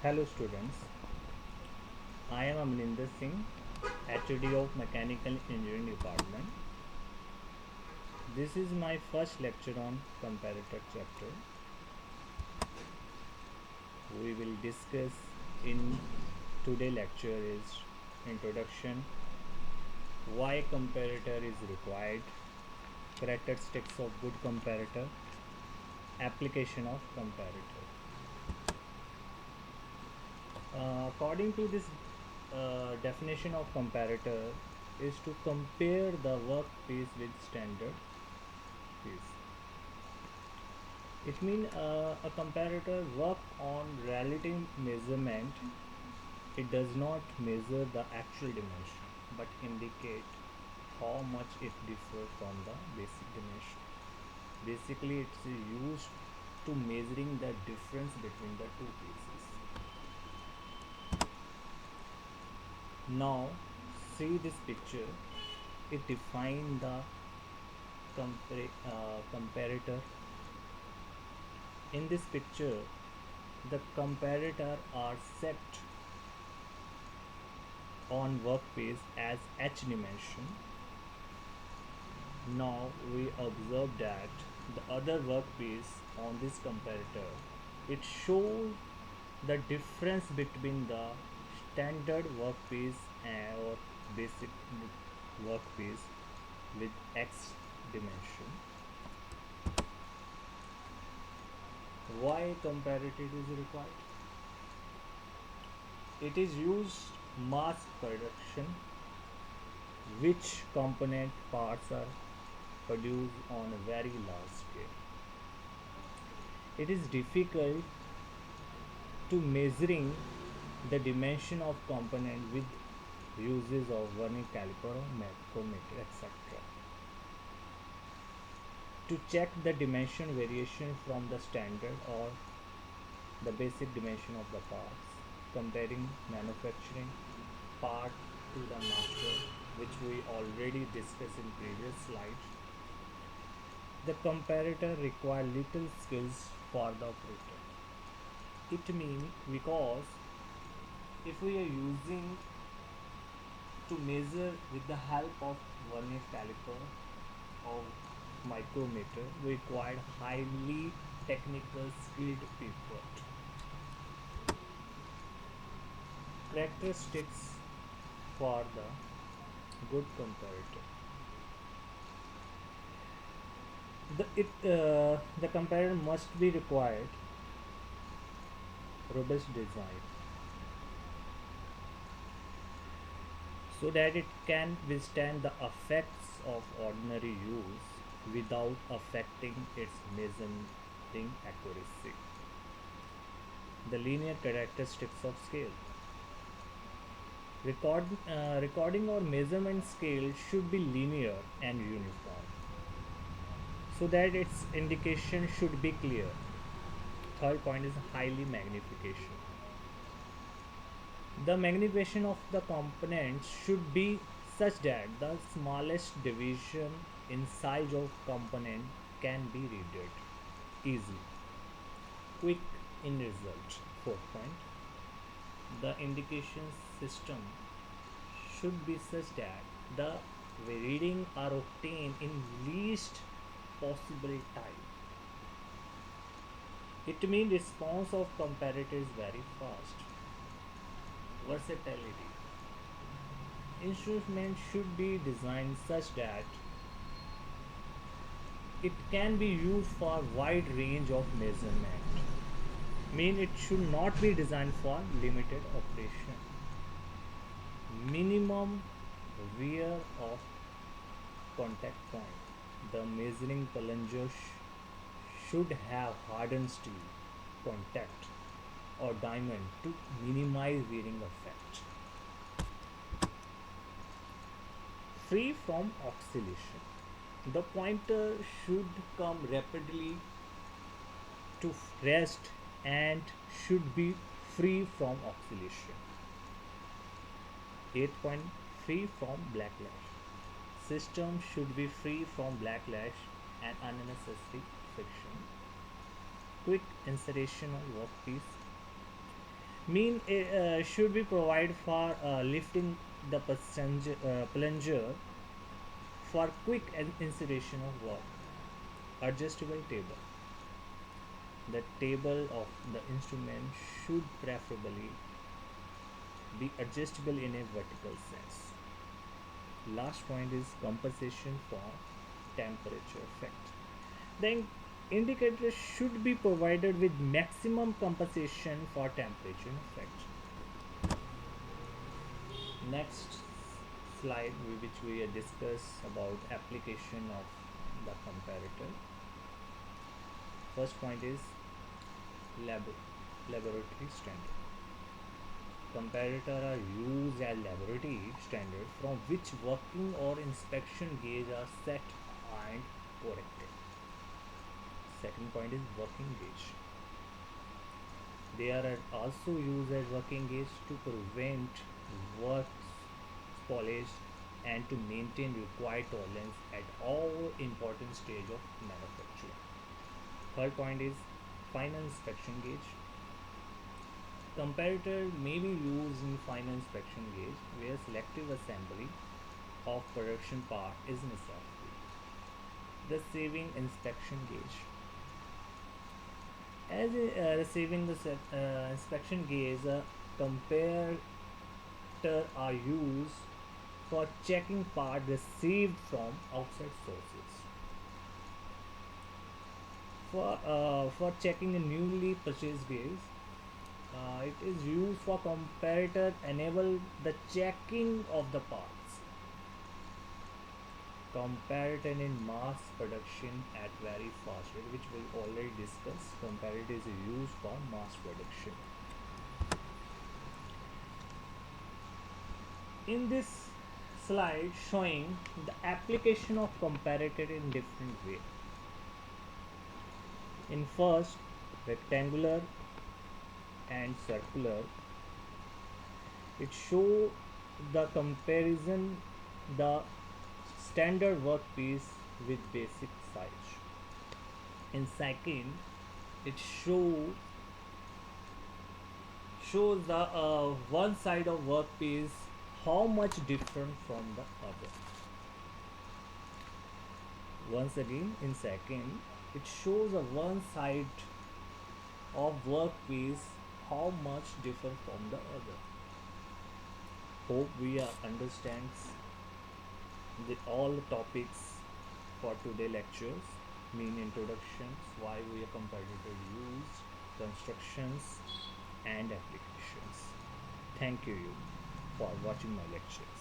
Hello students, I am Amrinder Singh, HOD of Mechanical Engineering Department. This is my first lecture on Comparator chapter. We will discuss in today's lecture is introduction, why comparator is required, characteristics of good comparator, application of comparator. According to this definition of comparator is to compare the workpiece with standard piece. It means a comparator work on relative measurement. It does not measure the actual dimension but indicate how much it differs from the basic dimension. Basically, it's used to measuring the difference between the two pieces. Now, see this picture. It defines the comparator. In this picture, the comparator are set on workpiece as h dimension. Now we observe that the other workpiece on this comparator, it shows the difference between the standard workpiece or basic workpiece with x dimension. Why comparative is required? It is used mass production, which component parts are produced on a very large scale. It is difficult to measuring the dimension of component with uses of vernier caliper or micrometer, etc. To check the dimension variation from the standard or the basic dimension of the parts, comparing manufacturing part to the master, which we already discussed in previous slides. The comparator requires little skills for the operator. It means because if we are using to measure with the help of vernier caliper or micrometer, we require highly technical skilled people. Characteristics for the good comparator. The comparator must be required robust design so that it can withstand the effects of ordinary use without affecting its measuring accuracy. The linear characteristics of scale. Recording or measurement scale should be linear and uniform so that its indication should be clear. Third point is highly magnification. The magnification of the components should be such that the smallest division in size of component can be read easily. Quick in result. Fourth point. The indication system should be such that the reading are obtained in least possible time. It means response of comparator is very fast. Versatility. Instrument should be designed such that it can be used for wide range of measurement. Mean it should not be designed for limited operation. Minimum wear of contact point. The measuring plunger should have hardened steel contact or diamond to minimize wearing effect. Free from oscillation. The pointer should come rapidly to rest and should be free from oscillation. 8 point, free from backlash. System should be free from backlash and unnecessary friction. Quick insertion on workpiece. should be provided for lifting the plunger for quick insertion of work. Adjustable table. The table of the instrument should preferably be adjustable in a vertical sense. Last point is compensation for temperature effect. The indicator should be provided with maximum compensation for temperature effect. Next slide, which we discuss about application of the comparator. First point is laboratory standard. Comparator are used as laboratory standard from which working or inspection gauge are set and corrected. Second point is working gauge. They are also used as working gauge to prevent work spoilage and to maintain required tolerance at all important stage of manufacturing. Third point is final inspection gauge. Comparator may be used in final inspection gauge where selective assembly of production part is necessary. The receiving inspection gauge. As receiving the inspection gauge, comparator are used for checking part received from outside sources. For checking a newly purchased gauge, it is used for comparator enable the checking of the parts. Comparator in mass production at very fast rate, which we already discussed. Comparator is used for mass production. In this slide showing the application of comparator in different way. In first, rectangular and circular, it show the comparison the standard workpiece with basic size. In second, it shows the one side of workpiece how much different from the other. Once again, in second, it shows a one side of workpiece how much different from the other. Hope we understands all the topics for today lectures, mean introductions, why we are comparator used, constructions and applications. Thank you for watching my lectures.